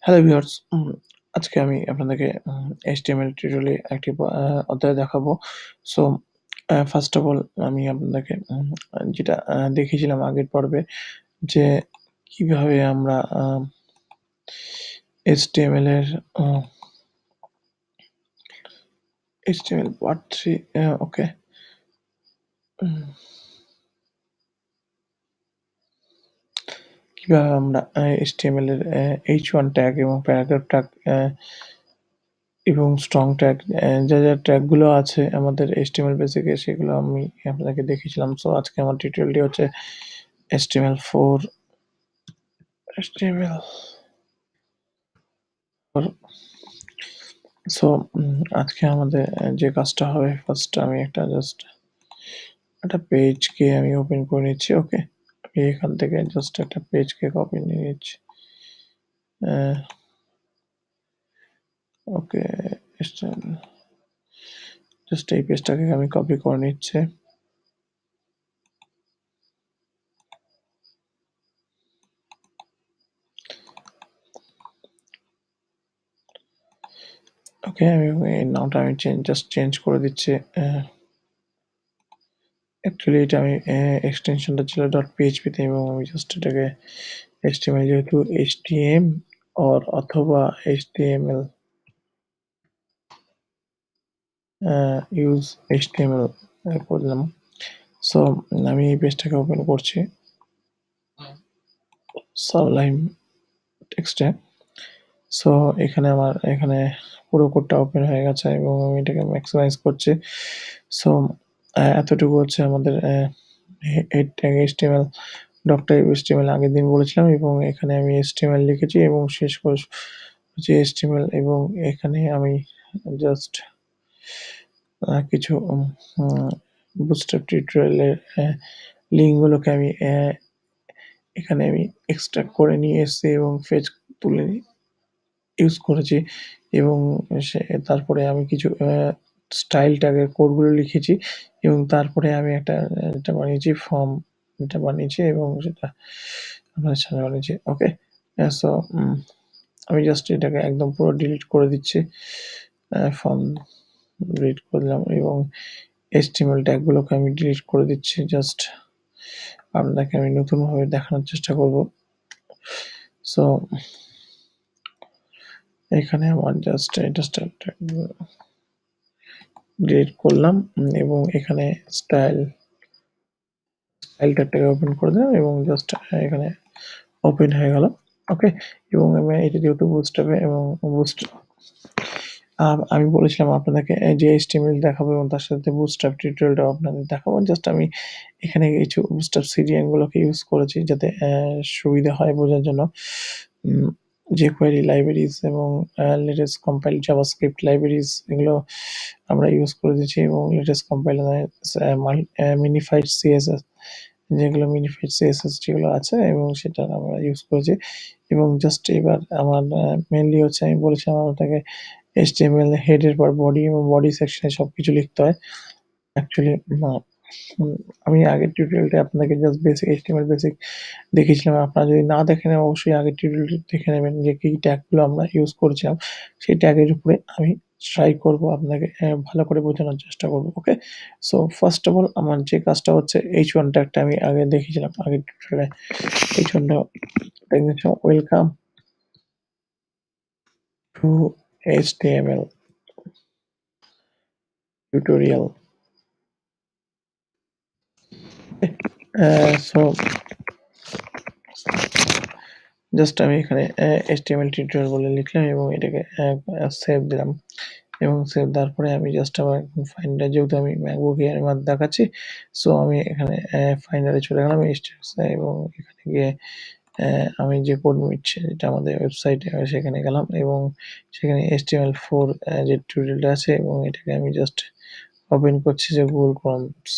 Hello viewers, আজকে আমি আপনাদেরকে HTML টিউটোরিয়ালে একটি অধ্যায় দেখাবো। সো ফার্স্ট অফ অল আমি আপনাদেরকে যেটা দেখিয়েছিলাম আগের পর্বে যে কিভাবে আমরা HTML এর আ HTML পার্ট 3 ওকে। উম কিভাবে আমরা HTML এর H1 ট্যাগ এবং প্যারাগ্রাফ ট্যাগ এবং স্ট্রং ট্যাগ যা ট্যাগগুলো আছে আমাদের HTML বেসিকে সেগুলো আমি আপনাকে দেখিয়েছিলাম। সো আজকে আমার টিউটোরিয়ালটি হচ্ছে HTML4 HTML4 সো আজকে আমাদের যে কাজটা হবে ফার্স্ট আমি একটা পেজকে আমি ওপেন করে নিচ্ছি। ওকে, আমি এখান থেকে জাস্ট একটা পেজকে কপি নিয়ে নিচ্ছি। ওকে, জাস্ট এই পেজটাকে আমি কপি করে নিচ্ছি। ওকে, আমি এই নামটা আমি চেঞ্জ করে দিচ্ছি। অ্যাকচুয়ালি এটা আমি এক্সটেনশনটা ছিল .php তে এবং আমি জাস্ট এটাকে HTML যেহেতু HTM অথবা HTML ইউজ HTML করলাম। সো আমি এই পেজটাকে ওপেন করছি সাবলাইম টেক্সটে। সো এখানে পুরো কোডটা ওপেন হয়ে গেছে এবং আমি এটাকে ম্যাক্সিমাইজ করছি। সো এতটুকু হচ্ছে আমাদের হেড ট্যাগ HTML .html আগের দিন বলেছিলাম এবং এখানে আমি HTML লিখেছি এবং শেষ করেছি HTML এবং এখানে আমি জাস্ট কিছু বুটস্ট্র্যাপ টিউটোরিয়ালের লিঙ্কগুলোকে আমি এখানে আমি এক্সট্রাক্ট করে নিয়ে এসেছি এবং ফেচ তুলে ইউজ করেছি এবং তারপরে আমি কিছু স্টাইল ট্যাগের কোডগুলো লিখেছি এবং তারপরে আমি এটা বানিয়েছি ফর্ম এটা বানিয়েছি এবং সেটা আপনাদের সামনে বানিয়েছি। ওকে, সো আমি জাস্ট এটাকে একদম পুরো ডিলিট করে দিচ্ছি। ফর্ম ডিলিট করে দিলাম এবং HTML ট্যাগগুলোকে আমি ডিলিট করে দিচ্ছি। জাস্ট আপনাকে আমি নতুনভাবে দেখানোর চেষ্টা করব। সো এখানে আমার জাস্ট এটা ডিলিট করলাম এবং এখানে স্টাইল ট্যাগটাকে ওপেন করে দিলাম এবং জাস্ট এখানে ওপেন হয়ে গেল। ওকে, এবং আমি এটা যেহেতু বুটস্ট্র্যাপে এবং আমি বলেছিলাম আপনাদেরকে যে HTML দেখাবো এবং তার সাথে বুটস্ট্র্যাপ টিউটোরিয়ালটাও আপনাদের দেখাবো। জাস্ট আমি এখানে কিছু বুটস্ট্র্যাপ সিডিএনগুলোকে ইউজ করেছি যাতে সুবিধা হয় বোঝার জন্য। jQuery লাইব্রেরিজ এবং লেটেস্ট কম্পাইল জাভাস্ক্রিপ্ট লাইব্রেরিজ এগুলো আমরা ইউজ করে দিয়েছি এবং লেটেস্ট কম্পাইল মিনিফাইড CSS যেগুলো আছে এবং সেটা আমরা ইউজ করেছি এবং জাস্ট এবার আমার মেইনলি হচ্ছে আমি বলেছিলাম আপনাকে HTML হেডের পর বডি এবং বডি সেকশনে সবকিছু লিখতে হয়। অ্যাকচুয়ালি না, আমি আগের টিউটোরিয়ালটা আপনাকে জাস্ট HTML বেসিক দেখিয়েছিলাম। আপনারা যদি না দেখেন অবশ্যই আগের টিউটোরিয়ালটি দেখে নেবেন যে কি ট্যাগগুলো আমরা ইউজ করেছিলাম। সেই ট্যাগের উপরে আমি ট্রাই করব আপনাকে ভালো করে বোঝানোর চেষ্টা করব। ওকে? সো ফার্স্ট অফ অল আমার যে কাজটা হচ্ছে H1 ট্যাগটা আমি আগে দেখিয়েছিলাম আগের টিউটোরিয়ালে। H1 টা ট্যাগ দিচ্ছিলাম welcome to HTML tutorial. So just আমি এখানে HTML টিউটোরিয়াল বলে লিখলাম এবং এটাকে সেভ দিলাম এবং সেভ দেওয়ার পরে আমি জাস্ট আবার ফাইন্ডার যেহেতু আমি ম্যাকবুক এয়ার মাধ্যমে দেখাচ্ছি, সো আমি এখানে ফাইন্ডারে চলে গেলাম এবং এখানে গিয়ে আমি যে CodeMirch যেটা আমাদের ওয়েবসাইটে সেখানে গেলাম এবং সেখানে HTML4 যে টিউটোরিয়ালটা আছে এবং এটাকে আমি জাস্ট ওপেন করছি যে গুগল ক্রোমস।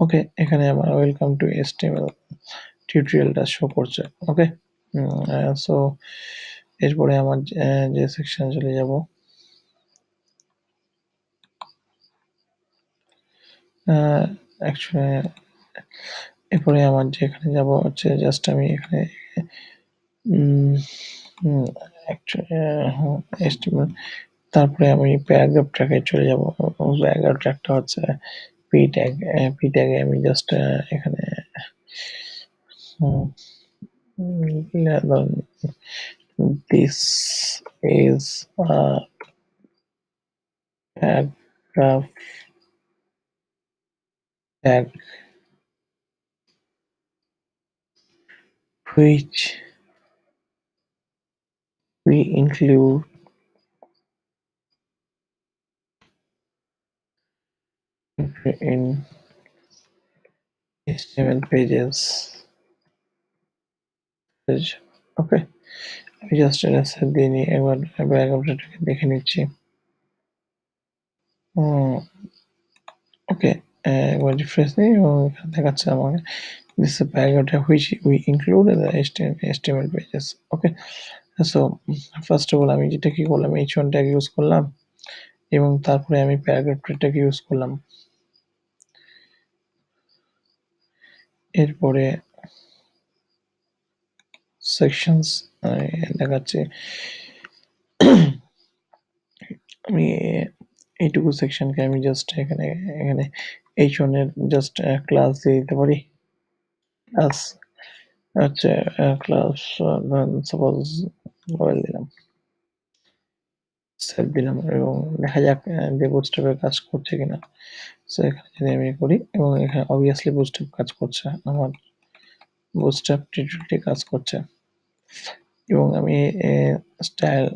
ওকে, এখানে আমার ওয়েলকাম টু HTML টিউটোরিয়ালটা শো করছে। ওকে, সো এরপরে আমার যে সেকশনে চলে যাব অ্যাকচুয়ালি এরপরে আমার যেখানে যাব হচ্ছে জাস্ট আমি এখানে হুম, HTML তারপরে আমি প্যারাগ্রাফ ট্র্যাকে চলে যাব। প্যারাগ্রাফ ট্র্যাকটা হচ্ছে পি ট্যাগ। পি ট্যাগে আমি জাস্ট এখানে হুম, ধরুন this is a paragraph tag which we include in HTML pages. ওকে, আমি জাস্ট এটা সেভ দিয়ে নিই, একবার প্যারাগ্রাফটাকে দেখে নিচ্ছি। ওকে, একবার রিফ্রেশ দিই এবং এখানে দেখাচ্ছে আমাকে this is a paragraph which we include in the HTML pages. Okay, so first of all আমি যেটা কি করলাম, h1 ট্যাগ ইউজ করলাম এবং তারপরে আমি প্যারাগ্রাফ ট্যাগ ইউজ করলাম। এরপরে সেকশনস দেখাচ্ছে। আমি এইটুকু সেকশনকে আমি জাস্ট এখানে h1 এর জাস্ট ক্লাস দিয়ে দিতে পারি। ক্লাস হচ্ছে ক্লাস সাপোজ মোবাইল দিলাম, সেভ দিলাম এবং দেখা যাক যে বুটস্ট্র্যাপে কাজ করছে কিনা। সো এখানে যদি আমি করি এবং এখানে অবভিয়াসলি বুটস্ট্র্যাপ কাজ করছে, আমার বুটস্ট্র্যাপ টিউটোরিয়ালটি কাজ করছে এবং আমি স্টাইল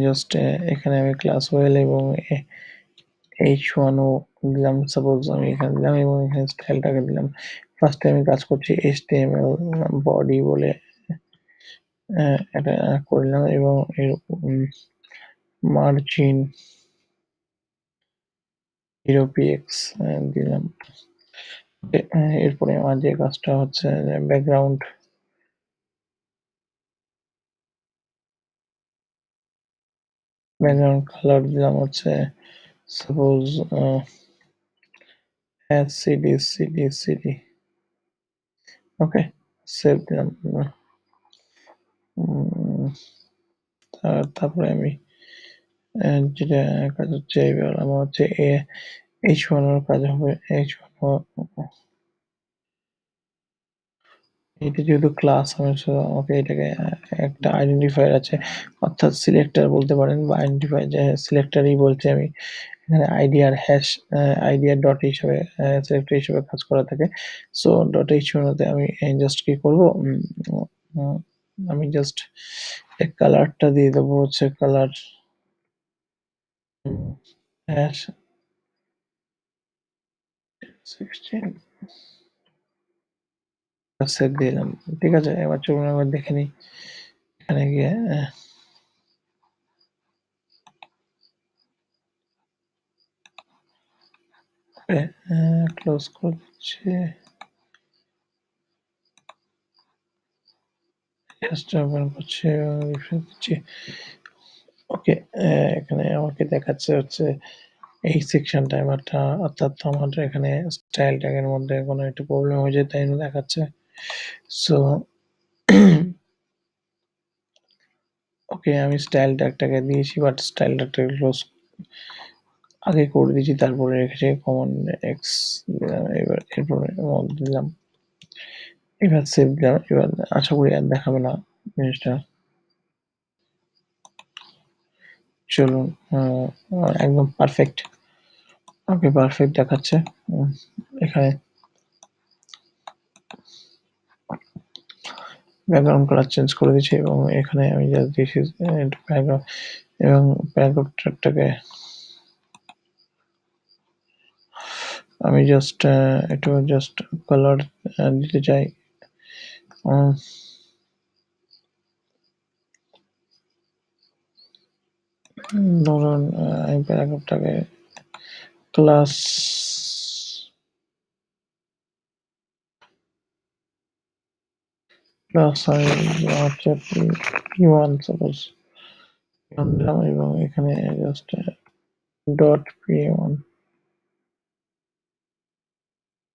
জাস্ট এখানে আমি ক্লাস ওয়েল এবং h1 ও দিলাম, সাপোজ আমি এখানে দিলাম এবং এখানে স্টাইলটাকে দিলাম। ফার্স্টে আমি কাজ করছি html বডি বলে এটা করলাম এবং এর মার্জিন 0px দিলাম। এরপরে আমার যে কাজটা হচ্ছে ব্যাকগ্রাউন্ড কালার দিলাম হচ্ছে সাপোজ cd ওকে, সেভ দিলাম। তারপরে আমি যেটা কাজ হচ্ছে এবার আমার হচ্ছে h1 এর কাজ হবে h1 এটা যেহেতু ক্লাস আমি আমাকে এটাকে একটা আইডেন্টিফায়ার আছে, অর্থাৎ সিলেক্টর বলতে পারেন বা আইডেন্টিফায়ার, যে সিলেক্টরই বলছি আমি। এখানে আইডি আর হ্যাশ আইডি আর ডট হিসাবে সিলেক্টর হিসেবে কাজ করা থাকে। সো ডট h1 তে আমি জাস্ট কি করব, আমি জাস্ট কালারটা দিয়ে দেবো হচ্ছে কালার হ্যাশ 16 সেভ দিলাম। ঠিক আছে, এবার চলুন একবার দেখে নিই এখানে গিয়ে ক্লোজ করছি, জাস্ট ওপেন করছি এবং রিফ্রেশ দিচ্ছি। ওকে, এখানে আমাকে দেখাচ্ছে হচ্ছে এই সেকশনটা আমারটা, অর্থাৎ আমার এখানে স্টাইল ট্যাগের মধ্যে কোনো একটু প্রবলেম হয়েছে তাই জন্য দেখাচ্ছে। সো ওকে, আমি স্টাইল ট্যাগটাকে দিয়েছি বাট স্টাইল ট্যাগটাকে ক্লোজ আগে করে দিয়েছি, তারপরে রেখেছি কমন এক্স দিলাম, এবার এরপরে দিলাম, এবার সেভ দিলাম। এবার আশা করি আর দেখাবে না জিনিসটা। চলুন একদম পারফেক্ট। ওকে, পারফেক্ট দেখাচ্ছে। এখানে ব্যাকগ্রাউন্ড কালার চেঞ্জ করে দিয়েছি এবং এখানে আমি জাস্ট দিয়েছি প্যারাগ্রাফ এবং প্যারাগ্রাফটাকে আমি জাস্ট একটু জাস্ট কালার দিতে চাই। ধরুন আমি প্যারাগ্রাফটাকে ক্লাস আমি হচ্ছে p1 সাপোজ দিলাম এবং এখানে just dot p1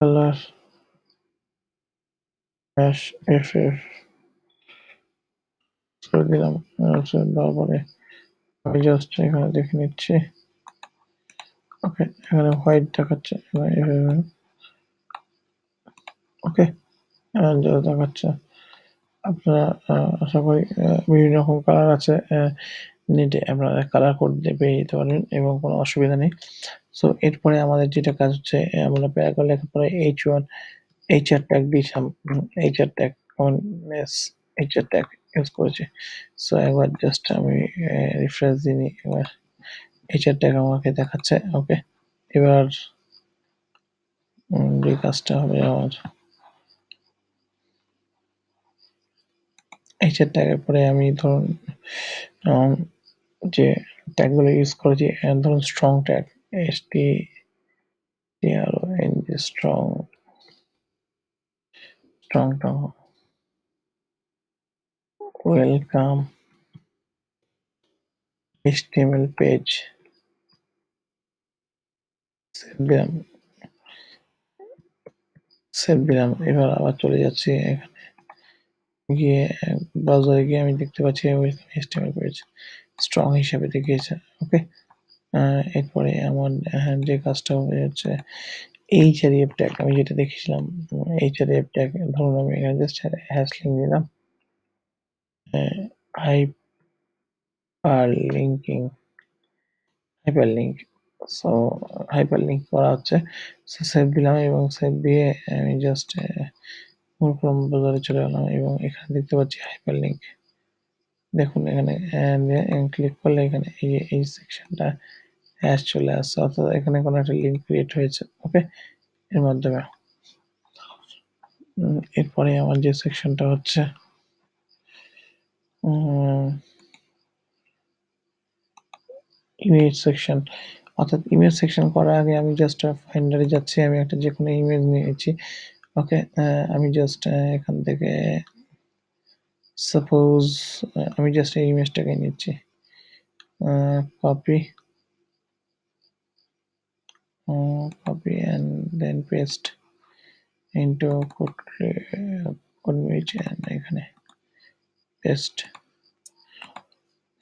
colour F করে দিলাম। দেওয়ার পরে আমি জাস্ট এখানে দেখে নিচ্ছি। ওকে, এখানে হোয়াইট দেখাচ্ছে। ওকে, যা দেখাচ্ছে। আপনারা আশা করি বিভিন্ন রকম কালার আছে। নেটে আপনারা কালার কোড দিয়ে পেয়ে যেতে পারবেন এবং কোনো অসুবিধা নেই। সো এরপরে আমাদের যেটা কাজ হচ্ছে, আমরা প্যারাগ্রাফ লেখার পরে H1 HR ট্যাগ দিয়েছিলাম। HR tag S HR tag use করেছি। সো একবার জাস্ট আমি রিফ্রেশ দিয়ে নিই। এবার HR ট্যাগ আমাকে দেখাচ্ছে। ওকে, এবার যে কাজটা হবে আমার, HR ট্যাগের পরে আমি ধরুন আম যে ট্যাগগুলো ইউজ করেছি, ধরুন strong tag, STRONG, strong, welcome, HTML page, দিলাম, সেভ দিলাম। এবার আবার চলে যাচ্ছি এখানে গিয়ে ব্রাউজারে গিয়ে আমি দেখতে পাচ্ছি HTML পেজ স্ট্রং হিসাবে দেখিয়েছে। ওকে, এরপরে আমার যে কাজটা হচ্ছে HREF ট্যাগ, আমি যেটা দেখেছিলাম HREF ট্যাগ, ধরুন আমি এখানে জাস্ট হ্যাশ লিঙ্ক দিলাম, hyper linking, hyperlink. So hyperlink করা হচ্ছে। সো সেভ দিলাম এবং সেভ দিয়ে আমি জাস্ট গুগল ক্রোম ব্রাউজারে চলে গেলাম এবং এখানে দেখতে পাচ্ছি হাইপারলিংক। দেখুন এখানে ক্লিক করলে এখানে এই সেকশনটা হ্যাশ চলে আসছে, অর্থাৎ এখানে কোনো একটা লিঙ্ক ক্রিয়েট হয়েছে। ওকে, এর মাধ্যমে এরপরে আমার যে সেকশনটা হচ্ছে ইমেজ সেকশন, অর্থাৎ ইমেজ সেকশন করার আগে আমি জাস্ট ফাইন্ডারে যাচ্ছি, আমি একটা যে কোনো ইমেজ নিয়েছি। ওকে, আমি জাস্ট এখান থেকে সাপোজ আমি জাস্ট এই ইমেজটাকে নিচ্ছি, copy and then paste into CodeMirch and এখানে পেস্ট,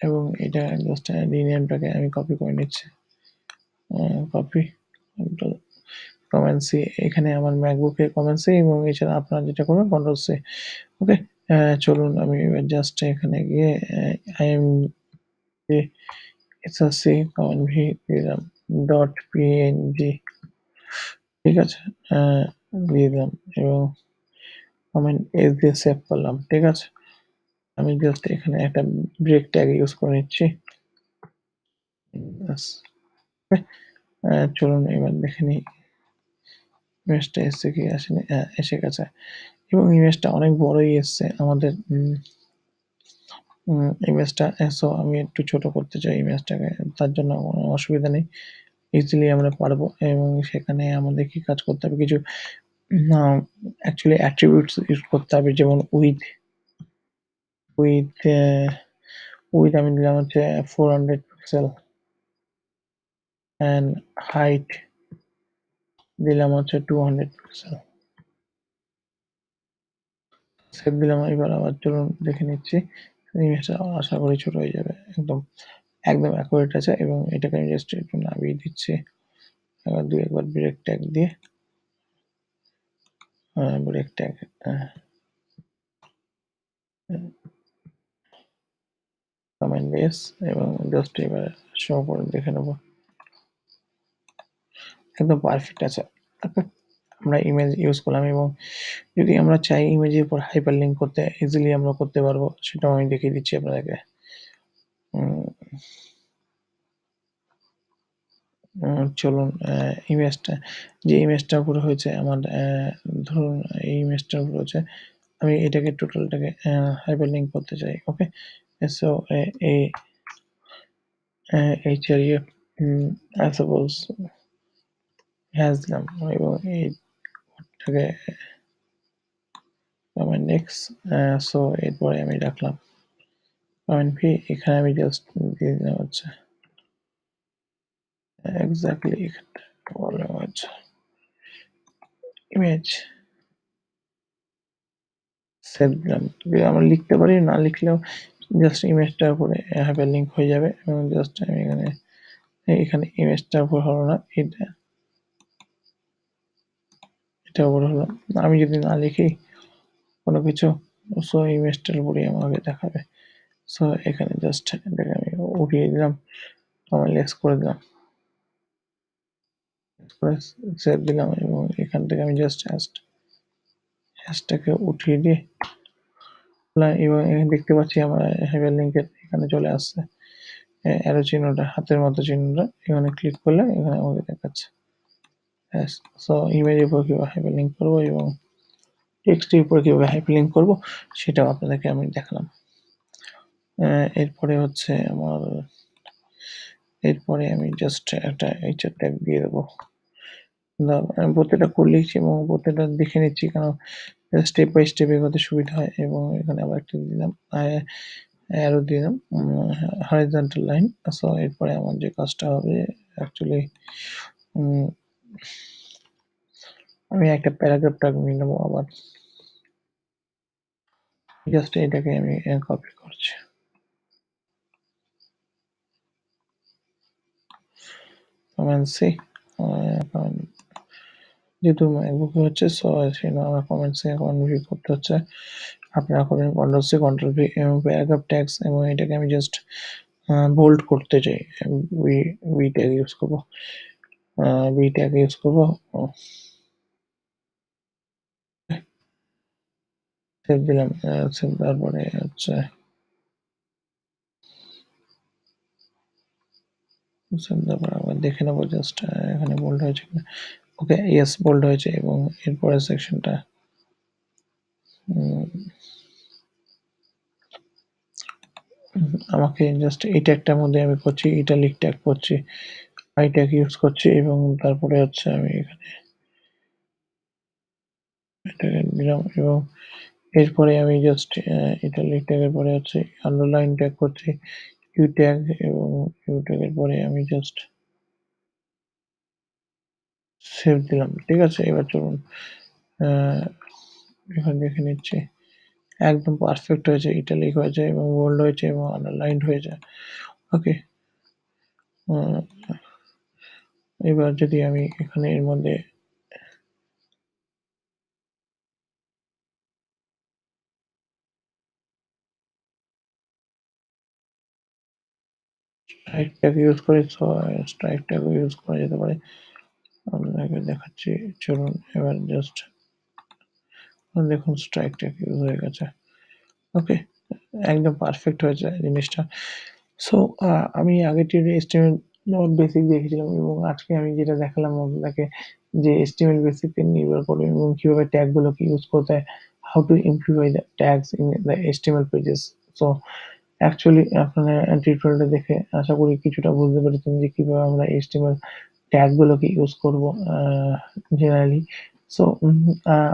এবং এটা জাস্ট রিনেমটাকে আমি কপি করে নিচ্ছি। কপি, কমেন্ট সি, এখানে আমার ম্যাকবুকে কমেন্ট সি, এবং এছাড়া আপনারা যেটা করবেন কন্ট্রোল সি। ওকে, চলুন আমি জাস্ট এখানে গিয়ে আইএম এসএসসি কমেন্ট ভি দিলাম, ডট পিএনজি, ঠিক আছে, দিয়ে দিলাম এবং কমেন্ট এস দিয়ে সেভ করলাম। ঠিক আছে, আমি জাস্ট এখানে একটা ব্রেক ট্যাগ ইউজ করে নিচ্ছি। চলুন এবার দেখে নিই ইমেজটা এসছে কি আসেনি। এসে গেছে এবং ইমেজটা অনেক বড়ই এসছে আমাদের ইমেজটা। সো আমি একটু ছোট করতে চাই ইমেজটাকে, তার জন্য কোনো অসুবিধা নেই, ইজিলি আমরা পারবো। এবং সেখানে আমাদের কি কাজ করতে হবে, কিছু অ্যাকচুয়ালি অ্যাট্রিবিউটস ইউজ করতে হবে, যেমন উইথ উইথ আমি দিলাম হচ্ছে 400 পিক্সেল অ্যান্ড হাইট দিলাম হচ্ছে 200 পিক্সেল, সেভ দিলাম। এবার আবার চলুন দেখে নিচ্ছি, ইমেজটা আশা করি ছোট হয়ে যাবে, একদম একদম অ্যাকুরেট আছে। এবং এটাকে আমি জাস্ট একটু নামিয়ে দিচ্ছি, এবার একবার ব্রেক ট্যাগ দিয়ে ব্রেক ট্যাগ কমেন্ট এস, এবং জাস্ট এবার শো করে দেখে নেব, একদম পারফেক্ট আছে। আমরা ইমেজ ইউজ করলাম এবং যদি আমরা চাই ইমেজের উপর হাইপার লিঙ্ক করতে, ইজিলি আমরা করতে পারবো, সেটাও আমি দেখিয়ে দিচ্ছি আপনাদেরকে। চলুন ইমেজটা, যে ইমেজটার উপরে হয়েছে আমার, ধরুন এই ইমেজটার উপরে হচ্ছে, আমি এটাকে টোটালটাকে হাইপার লিঙ্ক করতে চাই। ওকে, সো এই HREF সাপোজ হ্যাশ দিলাম এবং এইটাকে কমেন্ট এক্স। সো এরপরে আমি রাখলাম কমেন্ট ভি, এখানে আমি জাস্ট দিয়ে দিলাম হচ্ছে এক্স্যাক্টলি এখানটা বললাম হচ্ছে ইমেজ সেভ দিলাম। আমরা লিখতে পারি, না লিখলেও জাস্ট ইমেজটার উপরে হাইপারলিংক হয়ে যাবে এবং জাস্ট আমি এখানে ইমেজটার উপর হলো না, এটা উপর হলো। আমি যদি না লিখি কোনো কিছু, সো ইমেজটার উপরেই আমাকে দেখাবে। সো এখানে জাস্ট এটাকে আমি উঠিয়ে দিলাম, আমার লেস করে দিলাম, সেভ দিলাম এবং এখান থেকে আমি জাস্ট হ্যাশটাকে উঠিয়ে দিয়ে এবং এখানে দেখতে পাচ্ছি আমার হাইপারলিংকের এখানে চলে আসছে অ্যারো চিহ্নটা, হাতের মতো চিহ্নটা, এখানে ক্লিক করলে এখানে আমাকে দেখাচ্ছে। সো ইমেজের উপর কীভাবে হাইপারলিংক করবো এবং টেক্সটের উপর কীভাবে হাইপারলিংক করবো সেটাও আপনাদেরকে আমি দেখালাম। এরপরে হচ্ছে এরপরে আমি জাস্ট একটা এইচআর ট্যাগ দিয়ে দেবো। আমি প্রত্যেকটা কোড লিখছি এবং প্রত্যেকটা দেখে নিচ্ছি, কারণ স্টেপ বাই স্টেপ এগোতে সুবিধা হয়। এবং এখানে আবার একটা দিলাম অ্যারো দিলাম হরাইজন্টাল লাইন। সো এরপরে আমার যে কাজটা হবে অ্যাকচুয়ালি আমি একটা প্যারাগ্রাফ ট্যাগ নিয়ে নেবো আবার, জাস্ট এটাকে আমি কপি করছি। কমেন্ট সি, যেহেতু ম্যাকবুকে হচ্ছে সো সেই আমার কমেন্ট সি এখন ভিউ করতে হচ্ছে। আপনারা করবেন কন্ট্রোল সি কন্ট্রোল ভি এবং প্যারাগ্রাফ ট্যাগস, এবং এটাকে আমি জাস্ট বোল্ড করতে চাই, বি ট্যাগ ইউজ করবো, বি ট্যাগ ইউজ করবো। সেভ দিলাম, সেভ দেওয়ার পরে হচ্ছে আবার দেখে নেবো জাস্ট এখানে বোল্ড হয়েছে কিনা। ওকে, ইয়েস বোল্ড হয়েছে। এবং এরপরে সেকশনটা আমাকে জাস্ট এই ট্যাগটার মধ্যে আমি করছি, ইটালিক ট্যাগ করছি, আই ট্যাগ ইউজ করছি এবং তারপরে হচ্ছে আমি এখানে এটাকে দিলাম এবং এরপরে আমি জাস্ট ইটালিক ট্যাগের পরে হচ্ছে আন্ডারলাইন ট্যাগ করছি, ইউ ট্যাগ, এবং ইউ ট্যাগের পরে আমি জাস্ট সেভ দিলাম। ঠিক আছে, এবার চলুন এখানে দেখে নিচ্ছি একদম পারফেক্ট হয়েছে, ইটালিক হয়েছে এবং বোল্ড হয়েছে এবং আন্ডারলাইন্ড হয়েছে। ওকে, এবার যদি আমি এখানে এর মধ্যে স্ট্রাইক ট্যাগ ইউজ করি, সো স্ট্রাইক ট্যাগ ইউজ করা যেতে পারে। আপনাকে দেখাচ্ছি, চলুন এবার জাস্ট দেখুন স্ট্রাইক ট্যাগ ইউজ হয়ে গেছে। ওকে, একদম পারফেক্ট হয়েছে জিনিসটা। সো আমি আগের টিউটোরিয়ালে HTML বেসিক দেখেছিলাম এবং আজকে আমি যেটা দেখালাম আপনাকে, যে HTML বেসিক নির্ভর করে এবং কিভাবে ট্যাগ গুলোকে ইউজ করতে হয়, how to implement the tags in the HTML pages. So actually আপনারা টিউটোরিয়ালটা দেখে আশা করি কিছুটা বুঝতে পেরেছেন যে কিভাবে আমরা HTML ট্যাগ গুলোকে ইউজ করব জেনারেলি। সো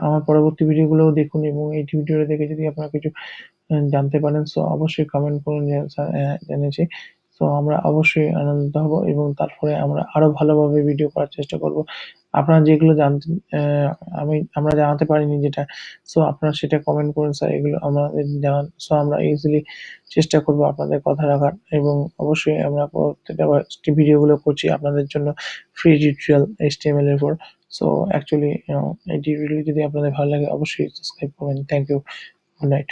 আমার পরবর্তী ভিডিওগুলোও দেখুন এবং এই ভিডিওটা দেখে যদি আপনারা কিছু জানতে পারেন, সো অবশ্যই কমেন্ট করুন যে স্যার জেনেছি। সো আমরা অবশ্যই আনন্দিত হব এবং তারপরে আমরা আরো ভালোভাবে ভিডিও করার চেষ্টা করব। আপনারা যেগুলো জানতেন আমরা জানাতে পারিনি যেটা, সো আপনারা সেটা কমেন্ট করুন, স্যার এগুলো আমাদের জানান। সো আমরা ইজিলি চেষ্টা করব আপনাদের কথা রাখার এবং অবশ্যই আমরা প্রত্যেকটা ভিডিওগুলো করছি আপনাদের জন্য ফ্রি টিউটোরিয়াল HTML এর উপর। সো অ্যাকচুয়ালি এই টিউটোরিয়াল যদি আপনাদের ভালো লাগে অবশ্যই সাবস্ক্রাইব করবেন। Thank you. Good night.